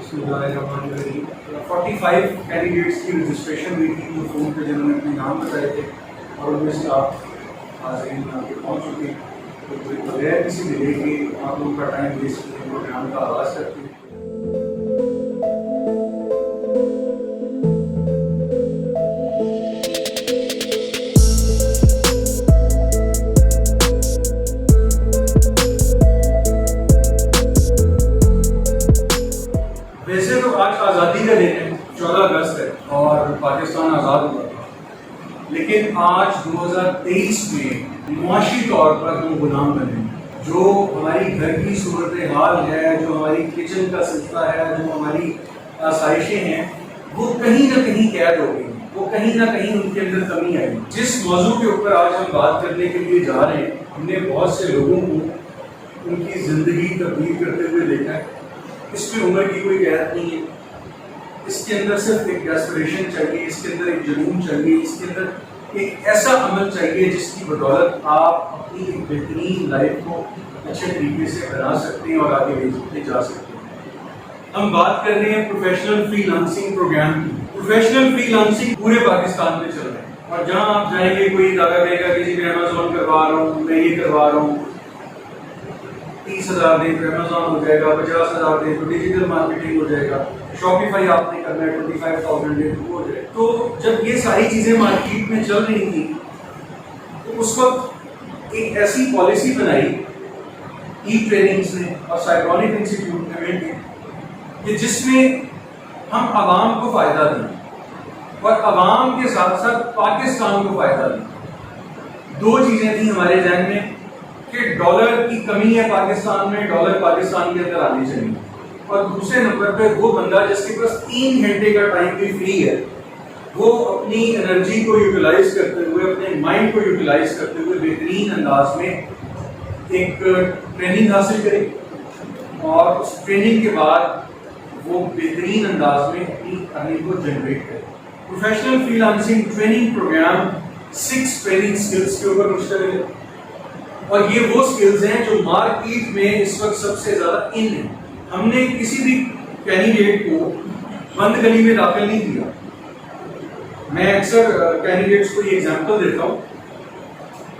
بسم اللہ الرحمن الرحیم 45 کینڈیڈیٹس کی رجسٹریشن ہوئی تھی جو فون پہ جنہوں نے اپنے نام بتائے تھے اور ان میں سے آپ حاضرین یہاں پہ پہنچ چکے تو بغیر کسی ڈیلے کے آپ لوگوں کا ٹائم ویسٹ کیے پروگرام کا آغاز کرتے ہیں. ویسے تو آج آزادی کا دن ہے، 14 اگست ہے اور پاکستان آزاد ہوا تھا، لیکن آج 2023 میں معاشی طور پر ہم غلام بنے ہیں. جو ہماری گھر کی صورتحال ہے، جو ہماری کچن کا سلسلہ ہے، جو ہماری آسائشیں ہیں، وہ کہیں نہ کہیں قید ہو گئی ہیں، وہ کہیں نہ کہیں ان کے اندر کمی آئی. جس موضوع کے اوپر آج ہم بات کرنے کے لیے جا رہے ہیں، ہم نے بہت سے لوگوں کو ان کی زندگی تبدیل کرتے ہوئے دیکھا ہے. اس میں عمر کی کوئی قید نہیں ہے، اس کے اندر صرف ایک ڈیسپریشن چاہیے، اس کے اندر ایک جنون چاہیے، اس کے اندر ایک ایسا عمل چاہیے جس کی بدولت آپ اپنی ایک بہترین لائف کو اچھے طریقے سے بنا سکتے ہیں اور آگے لے جا سکتے ہیں. ہم بات کر رہے ہیں پروفیشنل فری لانسنگ پروگرام کی. پروفیشنل فری لانسنگ پورے پاکستان میں چل رہے ہیں اور جہاں آپ جائیں گے کوئی دعویٰ کہے گا کسی میں امیزون کروا رہا ہوں، میں یہ کروا رہا ہوں، 30,000 دیں تو امیزون ہو جائے گا، 50,000 دیں تو ڈیجیٹل مارکیٹنگ ہو جائے گا، شاپیفائی آپ نے کرنا ہے 25,000 دیں تو ہو جائے گا. تو جب یہ ساری چیزیں مارکیٹ میں چل رہی تھیں تو اس وقت ایک ایسی پالیسی بنائی ای ٹریننگز نے اور سائیکونک انسٹیٹیوٹ نے مل کے کہ جس میں ہم عوام کو فائدہ دیں اور عوام کے ساتھ ساتھ پاکستان کو فائدہ دیں. دو چیزیں تھیں ہمارے ذہن میں کہ ڈالر کی کمی ہے پاکستان میں، ڈالر پاکستان کے اندر آنے چاہیے، اور دوسرے نمبر پہ وہ بندہ جس کے پاس 3 گھنٹے کا ٹائم بھی فری ہے، وہ اپنی انرجی کو یوٹیلائز کرتے ہوئے، اپنے مائنڈ کو یوٹیلائز کرتے ہوئے بہترین انداز میں ایک ٹریننگ حاصل کرے اور اس ٹریننگ کے بعد وہ بہترین انداز میں اپنی ارننگ کو جنریٹ کرے. Professional freelancing training program 6 training skills کے اوپر مشتمل ہے اور یہ وہ سکلز ہیں جو مارکیٹ میں اس وقت سب سے زیادہ ان ہیں. ہم نے کسی بھی کینڈیڈیٹ کو بند گلی میں داخل نہیں کیا. میں اکثر کینڈیڈیٹس کو یہ ایگزامپل دیتا ہوں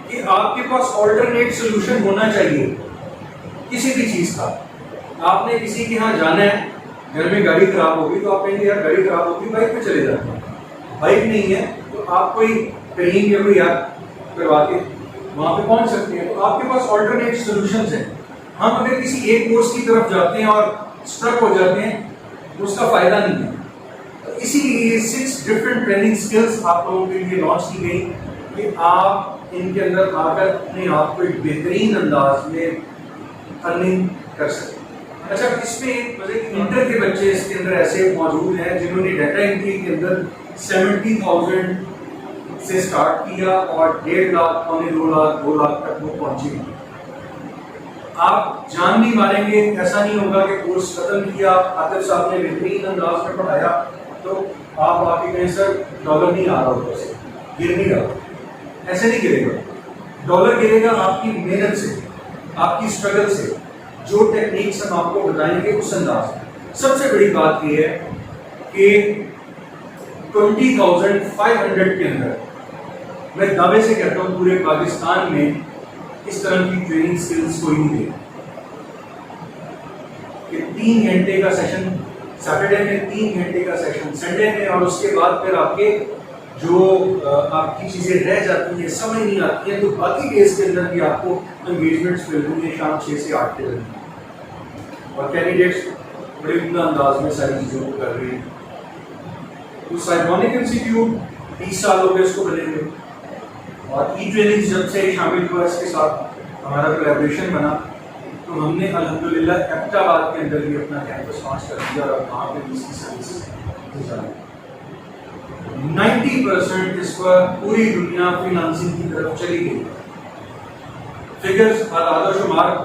کہ آپ کے پاس آلٹرنیٹ سولوشن ہونا چاہیے کسی بھی چیز کا. آپ نے کسی کے یہاں جانا ہے، گھر میں گاڑی خراب ہوگی تو آپ کہیں گے یار گاڑی خراب ہوگی بائک پہ چلے جاتے ہیں. بائک نہیں ہے تو آپ کوئی کہیں گے کوئی ایپ کروا کے وہاں پہ پہنچ سکتے ہیں. تو آپ کے پاس آلٹرنیٹ سولوشنز ہیں. ہم اگر کسی ایک کورس کی طرف جاتے ہیں اور اسٹرک ہو جاتے ہیں تو اس کا فائدہ نہیں ہے. اسی لیے 6 ڈفرینٹ ٹریننگ سکلز آپ لوگوں کے لیے لانچ کی گئی کہ آپ ان کے اندر آ کر اپنے آپ کو ایک بہترین انداز میں ارننگ کر سکیں. اچھا، اس میں مزے کی انٹر کے بچے اس کے اندر ایسے موجود ہیں جنہوں نے ڈیٹا انٹری کے اندر 70,000 سے سٹارٹ کیا اور 1.5 لاکھ، 2 لاکھ 2 لاکھ تک وہ پہنچے. آپ جان نہیں ماریں گے، ایسا نہیں ہوگا کہ کورس ختم کیا، عاطف صاحب نے بہترین انداز میں پڑھایا تو آپ آ کے کہیں سر ڈالر نہیں آ رہا ہوگا سے گر نہیں رہا. ایسے نہیں گرے گا. ڈالر گرے گا آپ کی محنت سے، آپ کی اسٹرگل سے، جو ٹیکنیکس ہم آپ کو بتائیں گے اس انداز میں. سب سے بڑی بات یہ ہے کہ 20,500 کے اندر میں دعوے سے کہتا ہوں پورے پاکستان میں اس طرح کی ٹریننگ سکلز کوئی نہیں دے. کہ 3 گھنٹے کا سیشن سیٹرڈے میں، 3 گھنٹے کا سیشن سنڈے میں، اور اس کے بعد پھر آپ کے جو آپ کی چیزیں رہ جاتی ہیں، سمجھ نہیں آتی ہیں، تو باقی ڈیز کے اندر بھی آپ کو انگیجمنٹس مل رہی ہیں شام 6 سے 8 کے بجے اور کینڈیڈیٹس بڑے عمدہ انداز میں ساری چیزوں کو کر رہے ہیں. تو سائیکونک انسٹیٹیوٹ 20 سال ہو گئے اس کو بنے ہوئے اور ای ٹریننگ جب سے شامل ہوا اس کے ساتھ ہمارا کولیبریشن بنا تو ہم نے الحمدللہ ایبٹ آباد کے اندر بھی اپنا کیمپس لانچ کر دیا اور وہاں پہ بھی اس کی سروسز گزاری. 90% اس پر پوری دنیا فری لانسنگ کی طرف چلی گئی. فگرز اعداد و شمار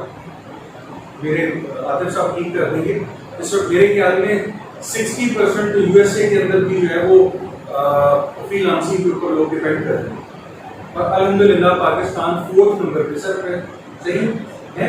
میرے عاطف صاحب ٹھیک کر دیں گے. اس وقت میرے خیال میں 60% تو USA کے اندر بھی جو ہے وہ فری لانسنگ کے اوپر لوگ ڈپینڈ کرتے ہیں اور الحمدللہ پاکستان 4th نمبر پہ سر صحیح ہے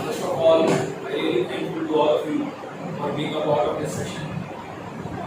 First of all, I really thankful to all of you for being a part of this session.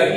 IT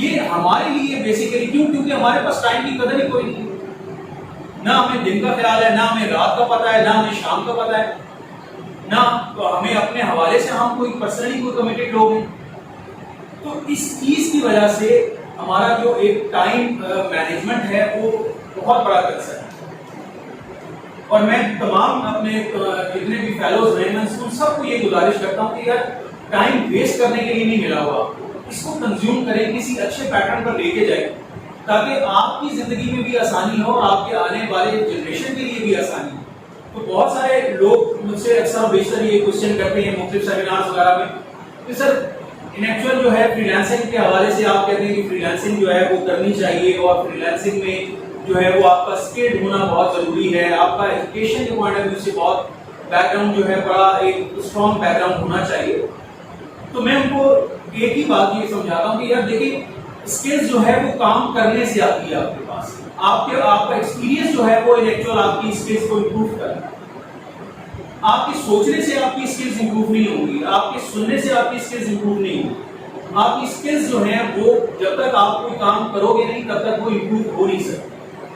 یہ ہمارے لیے بیسیکلی کیونکہ ہمارے پاس ٹائم کی قدر ہی کوئی نہیں، نہ ہمیں دن کا خیال ہے، نہ ہمیں رات کا پتہ ہے، نہ ہمیں شام کا پتہ ہے، نہ ہمیں اپنے حوالے سے ہم کوئی پرسنلی کوئی کمیٹڈ لوگ ہیں. تو اس چیز کی وجہ سے ہمارا جو ایک ٹائم مینجمنٹ ہے وہ بہت بڑا کنسرن ہے. اور میں تمام اپنے جتنے بھی فیلوز ہیں میں ان سب کو یہ گزارش کرتا ہوں کہ یار ٹائم ویسٹ کرنے کے لیے نہیں ملا ہوا، اس کو کنزیوم کریں، کسی اچھے پیٹرن پر لے کے جائیں تاکہ آپ کی زندگی میں بھی آسانی ہو اور آپ کے آنے والے جنریشن کے لیے بھی آسانی ہو. تو بہت سارے لوگ مجھ سے اکثر و بیشتر یہ کوشچن کرتے ہیں مختلف سیمینارز وغیرہ میں کہ سر ان ایکچوئل جو ہے فری لانسنگ کے حوالے سے آپ کہتے ہیں کہ فری لانسنگ جو ہے وہ کرنی چاہیے اور فری لانسنگ میں جو ہے وہ آپ کا اسکلڈ ہونا بہت ضروری ہے، آپ کا ایجوکیشن کے پوائنٹ آف ویو سے بہت بیک گراؤنڈ جو ہے بڑا ایک اسٹرانگ بیک گراؤنڈ ہونا چاہیے. تو میں ان کو ایک ہی بات یہ سمجھاتا ہوں کہ یار دیکھیں اسکلز جو ہے وہ کام کرنے سے آتی ہے آپ کے پاس، آپ کا ایکسپیرینس جو ہے وہ ایکچوئل آپ کی اسکلز کو امپروو کرتا ہے. آپ کی سوچنے سے آپ کی اسکلز امپروو نہیں ہوں گی، آپ کے سننے سے آپ کی اسکلز امپروو نہیں ہوں گی. آپ کی اسکلز جو ہیں وہ جب تک آپ کوئی کام کرو گے نہیں تب تک وہ امپروو ہو نہیں سکتے.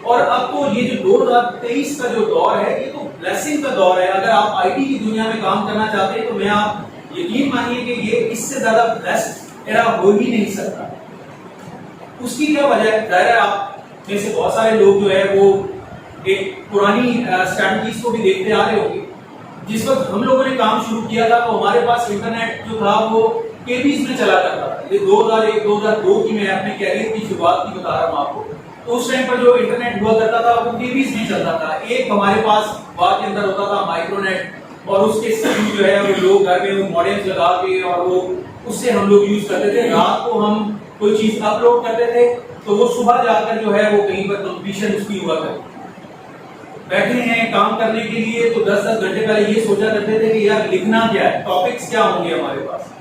اور اب تو یہ جو 2023 کا جو دور ہے یہ تو بلیسنگ کا دور ہے. اگر آپ آئی ٹی کی دنیا میں کام کرنا چاہتے ہیں تو میں آپ یقین مانیے کہ یہ اس سے زیادہ بیسٹ ایرا ہو ہی نہیں سکتا. اس کی کیا وجہ ہے؟ ظاہر ہے آپ میں سے بہت سارے لوگ جو ہے وہ ایک پرانی اسٹریٹجیز کو بھی دیکھتے آ رہے ہوں گے. جس وقت ہم لوگوں نے کام شروع کیا تھا تو ہمارے پاس انٹرنیٹ جو تھا وہ KBs میں چلا کرتا تھا. یہ 2001-2002 کی میں اپنے کیریئر کی شروعات کی بتا رہا ہوں آپ کو. تو اس ٹائم پر جو انٹرنیٹ ہوا کرتا تھا وہ KBs میں چلتا تھا. ایک ہمارے پاس بات کے اندر ہوتا تھا مائکرو نیٹ اور اس کے ساتھ جو ہے وہ لوگ گھر میں وہ ماڈمز لگا کے اور وہ اس سے ہم لوگ یوز کرتے تھے. رات کو ہم کوئی چیز اپلوڈ کرتے تھے تو وہ صبح جا کر جو ہے وہ کہیں پر کمپلیشن اس کی ہوا کرتی. بیٹھے ہیں کام کرنے کے لیے تو 10-10 گھنٹے پہلے یہ سوچا کرتے تھے کہ یار لکھنا کیا ہے، ٹاپکس کیا ہوں گے ہمارے پاس.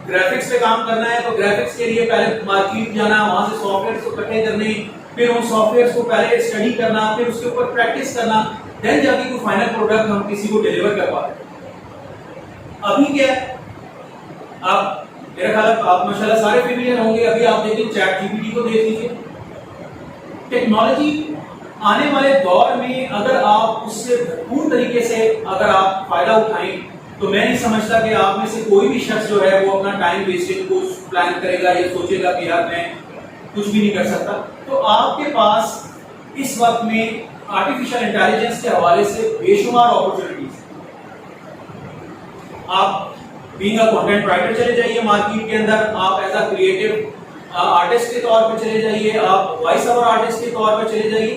گرافکس پہ کام کرنا ہے تو گرافکس کے لیے پہلے مارکیٹ جانا، وہاں سے سافٹ ویئر کو اکٹھے کرنے، پھر ان سافٹ ویئر کو پہلے اسٹڈی کرنا، پھر اس کے اوپر پریکٹس کرنا، دین جا کے کوئی فائنل پروڈکٹ ہم کسی کو ڈیلیور کر پاتے. ابھی کیا ہے، آپ میرا خیال ہے آپ ماشاءاللہ سارے فیملیئر ہوں گے. ابھی آپ دیکھیں چیٹ GPT کو دیکھ لیجیے. ٹیکنالوجی آنے والے دور میں اگر آپ اس سے بھرپور طریقے سے اگر آپ فائدہ اٹھائیں تو میں نہیں سمجھتا کہ آپ میں سے کوئی بھی شخص جو ہے وہ اپنا ٹائم ویسٹنگ کو پلان کرے گا یا سوچے گا کہ یار میں کچھ بھی نہیں کر سکتا. تو آپ کے پاس اس وقت میں آرٹیفیشل انٹیلیجنس کے حوالے سے بے شمار اپرچونیٹیز. آپ بینگ اے کنٹینٹ رائٹر چلے جائیے مارکیٹ کے اندر، آپ ایز اے کریٹو آرٹسٹ کے طور پہ چلے جائیے، آپ وائس اوور آرٹسٹ کے طور پہ چلے جائیے.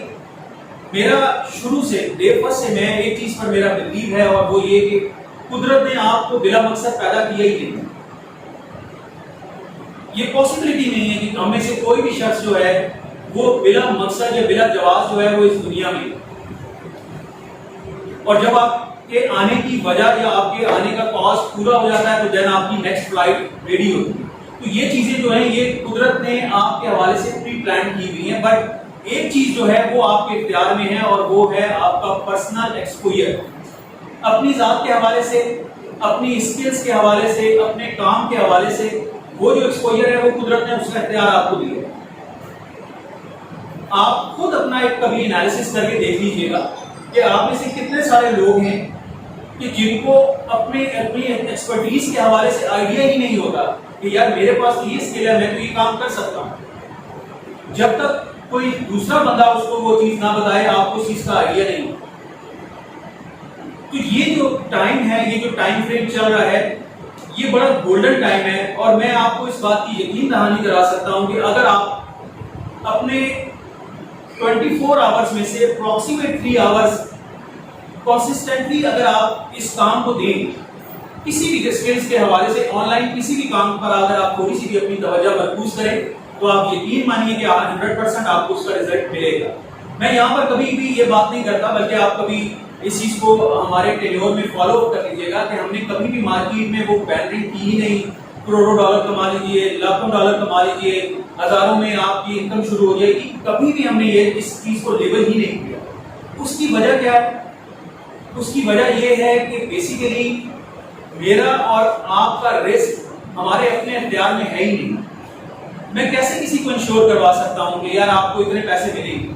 میرا شروع سے ڈے فرسٹ سے میں ایک چیز پر میرا بلیو ہے اور وہ یہ کہ قدرت نے آپ کو بلا مقصد پیدا کیا ہی نہیں. یہ پاسبلٹی نہیں ہے کہ ہم میں سے کوئی بھی شخص جو ہے وہ بلا مقصد یا بلا جواز جو ہے وہ اس دنیا میں. اور جب آپ کے آنے کی وجہ یا آپ کے آنے کا کاز پورا ہو جاتا ہے تو دین آپ کی نیکسٹ فلائٹ ریڈی ہوتی ہے. تو یہ چیزیں جو ہیں یہ قدرت نے آپ کے حوالے سے پری پلان کی ہوئی ہیں. بٹ ایک چیز جو ہے وہ آپ کے اختیار میں ہے اور وہ ہے آپ کا پرسنل ایکسپوئر. اپنی ذات کے حوالے سے، اپنی اسکلز کے حوالے سے، اپنے کام کے حوالے سے وہ جو ایکسپوئر ہے وہ قدرت نے اس کا اختیار آپ کو دیا. آپ خود اپنا ایک کبھی انالیسس کر کے دیکھ لیجیے گا کہ آپ میں سے کتنے سارے لوگ ہیں کہ جن کو اپنی ایکسپرٹیز کے حوالے سے آئیڈیا ہی نہیں ہوتا کہ یار میرے پاس یہ اسکل ہے، میں تو یہ کام کر سکتا ہوں. جب تک کوئی دوسرا بندہ اس کو وہ چیز نہ بتائے آپ کو اس چیز کا آئیڈیا نہیں. تو یہ جو ٹائم ہے، یہ جو ٹائم فریم چل رہا ہے یہ بڑا گولڈن ٹائم ہے. اور میں آپ کو اس بات کی یقین دہانی کرا سکتا ہوں کہ اگر آپ اپنے 24 آورز میں سے اپروکسیمیٹ 3 آورز کنسسٹنٹلی اگر آپ اس کام کو دیں کسی بھی اسکلز کے حوالے سے، آن لائن کسی بھی کام پر اگر آپ تھوڑی سی بھی اپنی توجہ مرکوز کریں تو آپ یقین مانیے کہ 100% آپ کو اس کا رزلٹ ملے گا. میں یہاں پر کبھی بھی یہ بات نہیں کرتا بلکہ آپ کبھی اس چیز کو ہمارے ٹینیور میں فالو اپ کر لیجیے گا کہ ہم نے کبھی بھی مارکیٹ میں وہ بینرنگ کی ہی نہیں. کروڑوں ڈالر کما لیجیے، لاکھوں ڈالر کما لیجیے، ہزاروں میں آپ کی انکم شروع ہو جائے گی. کبھی بھی ہم نے یہ اس چیز کو لیبل ہی نہیں کیا. اس کی وجہ کیا ہے؟ اس کی وجہ یہ ہے کہ بیسیکلی میرا اور آپ کا رسک ہمارے اپنے اختیار میں ہے ہی نہیں. میں کیسے کسی کو انشور کروا سکتا ہوں کہ یار آپ کو اتنے پیسے ملیں گے؟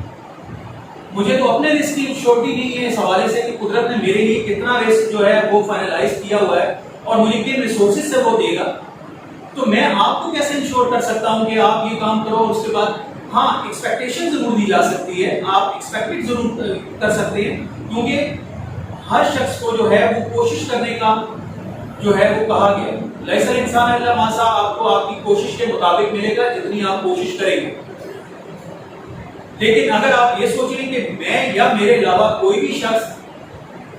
مجھے تو اپنے رسک کی انشورٹی نہیں ہے اس حوالے سے کہ قدرت نے میرے لیے کتنا رسک جو ہے وہ فائنلائز کیا ہوا ہے اور مجھے کن ریسورسز سے وہ دے گا. تو میں آپ کو کیسے انشور کر سکتا ہوں کہ آپ یہ کام کرو اور اس کے بعد ہاں ایکسپیکٹیشن ضرور دی جا سکتی ہے, آپ ایکسپیکٹڈ ضرور کر سکتے ہیں, کیونکہ ہر شخص کو جو ہے وہ کوشش کرنے کا جو ہے وہ کہا گیا لیس الانسان الا ما سعى, آپ کو آپ کی کوشش کے مطابق ملے گا جتنی آپ کوشش کریں گے. لیکن اگر آپ یہ سوچ لیں کہ میں یا میرے علاوہ کوئی بھی شخص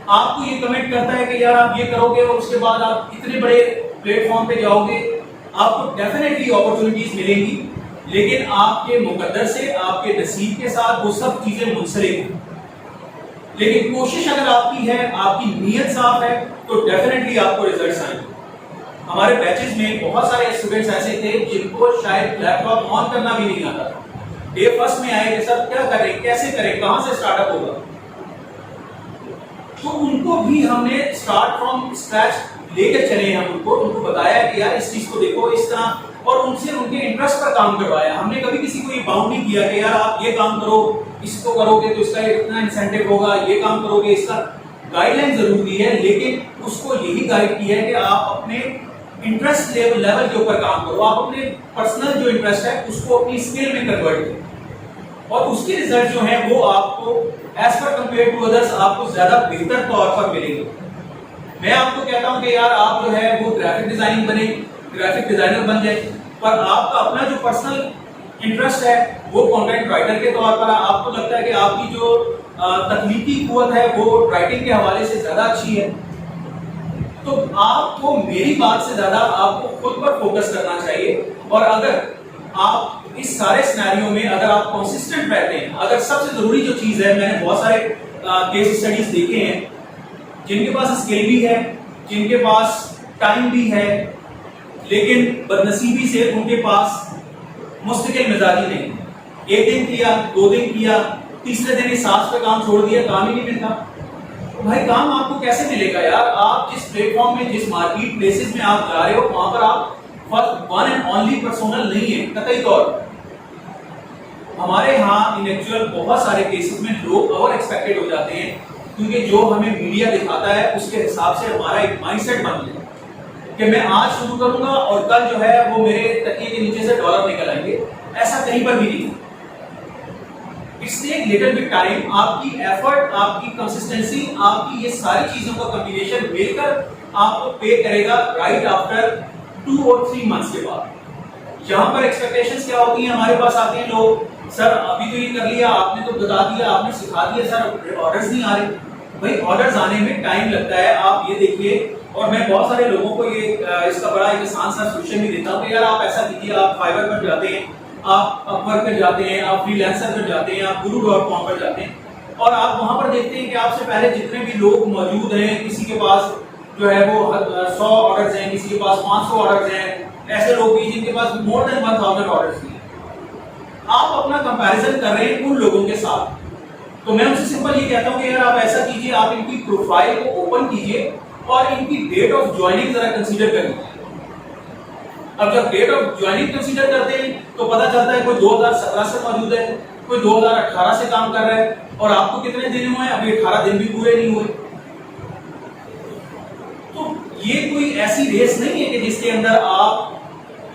آپ کو یہ کمنٹ کرتا ہے کہ یار آپ یہ کرو گے اور اس کے بعد آپ اتنے بڑے پلیٹ فارم پہ جاؤ گے, آپ کو ڈیفینیٹلی اپرچونیٹیز ملیں گی, لیکن آپ کے مقدر سے آپ کے نصیب کے ساتھ وہ سب چیزیں منسلک ہیں. لیکن کوشش اگر آپ کی ہے, آپ کی نیت صاف ہے, تو ڈیفینیٹلی آپ کو ریزلٹس آئیں گے. ہمارے بیچز میں بہت سارے اسٹوڈنٹس ایسے تھے جن کو شاید لیپ ٹاپ آن کرنا بھی نہیں آتا. ڈے فرسٹ میں آئے کہ سر کیا کریں, کیسے کریں, کہاں سے اسٹارٹ اپ ہوگا. تو ان کو بھی ہم نے اسٹارٹ فرام اسکریچ لے کر چلے, ہم ان کو بتایا کہ یار اس چیز کو دیکھو اس طرح, اور ان سے ان کے انٹرسٹ پر کام کروایا. ہم نے کبھی کسی کو یہ باؤنڈ نہیں کیا کہ یار آپ یہ کام کرو, اس کو کرو گے تو اس کا اتنا انسینٹیو ہوگا, یہ کام کرو گے اس کا. گائیڈ لائن ضرور دی ہے, لیکن اس کو یہی گائیڈ کی ہے کہ آپ اپنے انٹرسٹ لیول کے اوپر کام کرو, آپ اپنے پرسنل جو انٹرسٹ ہے اس کو اپنی اسکل میں کنورٹ کرو, اور اس کے ریزلٹ جو ہیں وہ آپ کو as per compare to others آپ کو زیادہ بہتر طور پر ملیں گے. میں آپ کو کہتا ہوں کہ یار آپ جو ہے وہ گرافک ڈیزائننگ بنے, گرافک ڈیزائنر بن جائے, پر آپ کا اپنا جو پرسنل انٹرسٹ ہے وہ کنٹینٹ رائٹر کے طور پر, آپ کو لگتا ہے کہ آپ کی جو تخلیقی قوت ہے وہ رائٹنگ کے حوالے سے زیادہ اچھی ہے, تو آپ کو میری بات سے زیادہ آپ کو خود پر فوکس کرنا چاہیے. اور اگر آپ اس سارے سینیریو میں اگر آپ کنسسٹنٹ رہتے ہیں, اگر سب سے ضروری جو چیز ہے, میں نے بہت سارے کیس اسٹڈیز دیکھے ہیں جن کے پاس اسکل بھی ہے, جن کے پاس ٹائم بھی ہے, لیکن بدنصیبی سے ان کے پاس مستقل مزاجی نہیں. ایک دن کیا, 2 دن کیا, تیسرے دن احساس پہ کام چھوڑ دیا, کام ہی نہیں ملتا. بھائی کام آپ کو کیسے ملے گا یار؟ آپ جس پلیٹ فارم میں, جس مارکیٹ پلیسز میں آپ جا رہے ہو, وہاں پر آپ first one and only personal نہیں ہے قطعی طور پر. ہمارے ہاں ان ایکچوئل بہت سارے کیسز میں لوگ اوور ایکسپیکٹڈ ہو جاتے ہیں, کیونکہ جو ہمیں میڈیا دکھاتا ہے اس کے حساب سے ہمارا ایک مائنڈ سیٹ بن گیا کہ میں آج شروع کروں گا اور کل جو ہے وہ میرے تکیے کے نیچے سے ڈالر نکل آئیں گے. ایسا کہیں پر بھی نہیں. اس لیے لٹل بٹ ٹائم, آپ کی ایفرٹ, آپ کی کنسسٹنسی, آپ کی یہ ساری چیزوں کا کمبینیشن مل کر آپ کو پے کرے گا رائٹ آفٹر 2 اور 3 منتھس کے بعد. یہاں پر ایکسپیکٹیشنز کیا ہوتی ہیں؟ ہمارے پاس آتے ہیں لوگ, سر ابھی تو یہ کر لیا, آپ نے تو بتا دیا, آپ نے سکھا دیا, سر آرڈرز نہیں آ رہے. بھائی آرڈرز آنے میں ٹائم لگتا ہے, آپ یہ دیکھیے. اور میں بہت سارے لوگوں کو یہ اس کا بڑا ایک آسان سا سولوشن بھی دیتا ہوں کہ یار آپ ایسا کیجیے, آپ فائبر پر جاتے ہیں, آپ اپورک پر جاتے ہیں, آپ فری لینسر پر جاتے ہیں, آپ guru.com پر جاتے ہیں, اور آپ وہاں پر دیکھتے ہیں کہ آپ سے پہلے جتنے بھی لوگ موجود ہیں, کسی کے پاس جو ہے وہ 100 آرڈرز ہیں, کسی کے پاس 500 آرڈرز ہیں, ایسے لوگ بھی جن کے پاس مور دین 1000 آرڈرز ہیں. آپ اپنا کمپیریزن کر رہے ہیں ان لوگوں کے ساتھ. تو میں ان سے سمپل یہ کہتا ہوں کہ یار آپ ایسا کیجیے, آپ ان کی پروفائل کو اوپن کیجیے اور ان کی ڈیٹ آف جوائننگ ذرا کنسیڈر کر لیجیے. اب جب ڈیٹ آف جوائننگ کنسیڈر کرتے ہیں تو پتہ چلتا ہے کوئی 2017 سے موجود ہے, کوئی 2018 سے کام کر رہا ہے, اور آپ کو کتنے دن ہوئے ہیں؟ ابھی 18 دن بھی پورے نہیں ہوئے. تو یہ کوئی ایسی ریس نہیں ہے کہ جس کے اندر آپ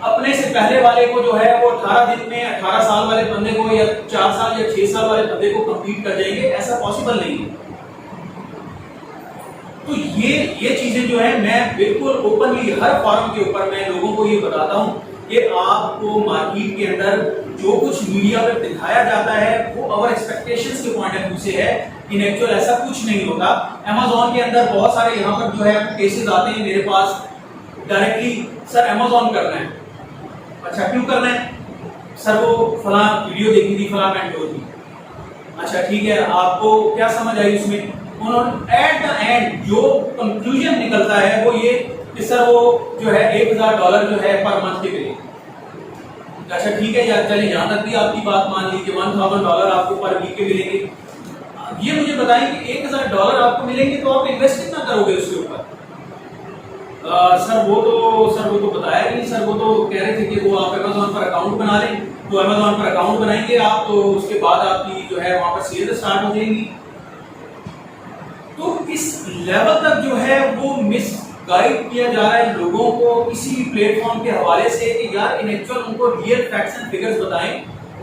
اپنے سے پہلے والے کو جو ہے وہ 18 دن میں 18 سال والے بندے کو یا 4 سال یا 6 سال والے بندے کو کمپلیٹ کر جائیں گے. ایسا پاسبل نہیں ہے. تو یہ چیزیں جو ہیں میں بالکل اوپنلی ہر فارم کے اوپر میں لوگوں کو یہ بتاتا ہوں کہ آپ کو مارکیٹ کے اندر جو کچھ میڈیا پہ دکھایا جاتا ہے وہ اور ایکسپیکٹیشنز کے پوائنٹ آف ویو سے ہے. ان ایکچوئل ایسا کچھ نہیں ہوتا. Amazon کے اندر بہت سارے یہاں پر جو ہے کیسز آتے ہیں میرے پاس ڈائریکٹلی, سر Amazon کرنا ہے. اچھا کیوں کرنا ہے؟ سر وہ فلاں ویڈیو دیکھی تھی, فلاں مینٹور کی. اچھا ٹھیک ہے, آپ کو کیا سمجھ آئی اس میں؟ انہوں نے ایٹ دا اینڈ جو کنکلوژن نکلتا ہے وہ یہ کہ سر وہ جو ہے $1000 جو ہے پر منتھ کے ملے. اچھا ٹھیک ہے یار, چلے یہاں تک بھی آپ کی بات مان لی کہ $1000 آپ کو پر ویک کے ملیں گے. یہ مجھے بتائیں کہ $1000 آپ کو ملیں گے تو آپ انویسٹ کتنا کرو گے اس کے اوپر؟ سر وہ تو بتایا نہیں سر، وہ تو کہہ رہے تھے کہ وہ آپ امیزون پر اکاؤنٹ بنا لیں، تو امیزون پر اکاؤنٹ بنائیں گے آپ تو اس کے بعد آپ کی جو ہے وہاں پر سیل اسٹارٹ ہو جائیں گی. تو اس لیول تک جو ہے وہ مس گائیڈ کیا جا رہا ہے لوگوں کو کسی بھی پلیٹ فارم کے حوالے سے کہ یار ان ایکچوئل ان کو ریئل فیکٹس اینڈ فگرز بتائیں،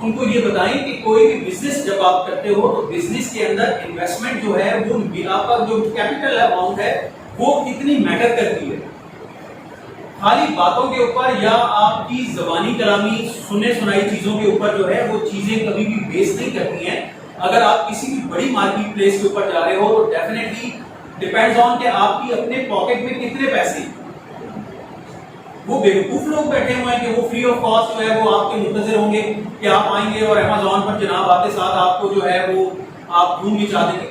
ان کو یہ بتائیں کہ کوئی بھی بزنس جب آپ کرتے ہو تو بزنس کے اندر انویسٹمنٹ جو ہے وہ آپ کا جو کیپٹل اماؤنٹ ہے وہ کتنی میٹر کرتی ہے. خالی باتوں کے اوپر یا آپ کی زبانی کلامی سنے سنائی چیزوں کے اوپر جو ہے وہ چیزیں کبھی بھی بیس نہیں کرتی ہیں. اگر آپ کسی بھی بڑی مارکیٹ پلیس کے اوپر جا رہے ہو تو ڈیفینیٹلی ڈیپینڈز آن کہ آپ کی اپنے پاکٹ میں کتنے پیسے. وہ بیوقوف لوگ بیٹھے ہوئے ہیں کہ وہ فری آف کاسٹ جو ہے وہ آپ کے منتظر ہوں گے کہ آپ آئیں گے اور امیزون پر جناب آتے ساتھ آپ کو جو ہے وہ آپ دھوم بھی چاہ دیں گے.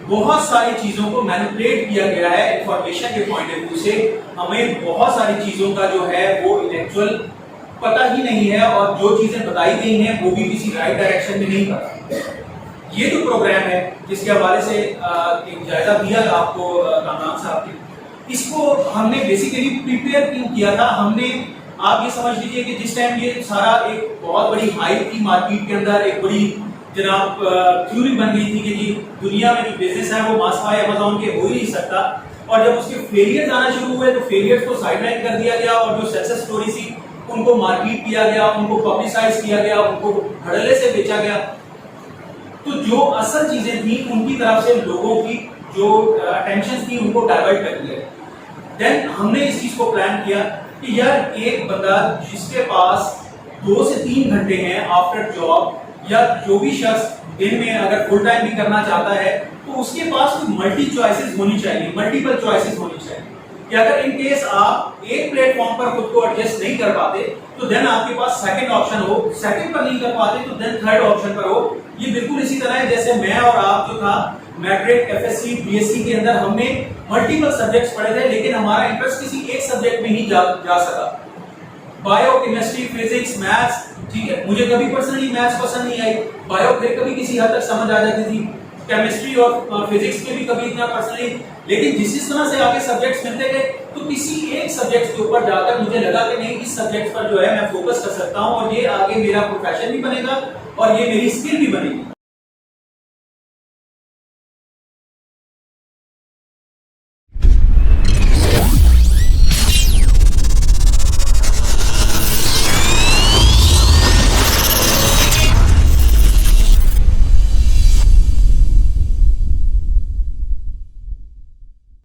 بہت ساری چیزوں کو مینیپولیٹ کیا گیا ہے انفارمیشن کے پوائنٹ آف ویو سے. ہمیں بہت ساری چیزوں کا جو ہے وہ انیکچوئل پتہ ہی نہیں ہے اور جو چیزیں بتائی گئی ہیں وہ بھی کسی رائٹ ڈائریکشن میں نہیں پتہ. یہ جو پروگرام ہے جس کے حوالے سے ایک جائزہ دیا تھا آپ کو کامران صاحب نے، اس کو ہم نے بیسیکلی پریپیئر کیوں کیا تھا. ہم نے آپ یہ سمجھ لیجیے کہ جس ٹائم یہ سارا ایک بہت بڑی ہائپ تھی مارکیٹ کے اندر، ایک بڑی جناب تھیوری بن گئی تھی کہ جی دنیا میں جو بزنس ہے وہ ماسوائے امیزون کے ہو ہی نہیں سکتا. اور جب اس کے فیلئرز آنا شروع ہوئے تو فیلئرز کو سائڈ لائن کر دیا گیا اور جو سکسیس اسٹوری تھی ان کو مارکیٹ کیا گیا، ان کو پبلسائز کیا گیا، ان کو دھڑلے سے بیچا گیا. تو جو اصل چیزیں تھیں ان کی طرف سے لوگوں کی جو اٹینشن تھی ان کو ڈائیورٹ کر دیا. دین ہم نے اس چیز کو پلان کیا کہ یار ایک بندہ جس کے پاس 2 سے 3 گھنٹے ہیں آفٹر جاب، یا جو بھی شخص دن میں اگر فل ٹائم بھی کرنا چاہتا ہے تو اس کے پاس کوئی ملٹی چوائسیز ہونی چاہیے، ملٹیپل چوائسیز ہونی چاہیے کہ اگر ان کیس آپ ایک پلیٹ فارم پر خود کو ایڈجسٹ نہیں کر پاتے تو دین آپ کے پاس سیکنڈ آپشن ہو، سیکنڈ پر نہیں کر پاتے تو دین تھرڈ آپشن پر ہو. یہ بالکل اسی طرح ہے جیسے میں اور آپ جو تھا matric, F S C, B S C کے اندر ہم نے ملٹیپل سبجیکٹس پڑھے تھے لیکن ہمارا انٹرسٹ کسی ایک سبجیکٹ میں ہی جا سکا. بایو، کیمسٹری، فزکس، میتھس، ٹھیک ہے مجھے کبھی پرسنلی میتھس پسند نہیں آئی، بایو پھر کبھی کسی حد تک سمجھ آ جاتی تھی، کیمسٹری اور فزکس میں بھی کبھی اتنا پرسنلی، لیکن جس طرح سے آگے سبجیکٹس ملتے گئے تو کسی ایک سبجیکٹ کے اوپر جا کر مجھے لگا کہ نہیں اس سبجیکٹ پر جو ہے میں فوکس کر سکتا ہوں اور یہ آگے میرا پروفیشن بھی بنے گا اور یہ میری اسکل بھی بنے گی.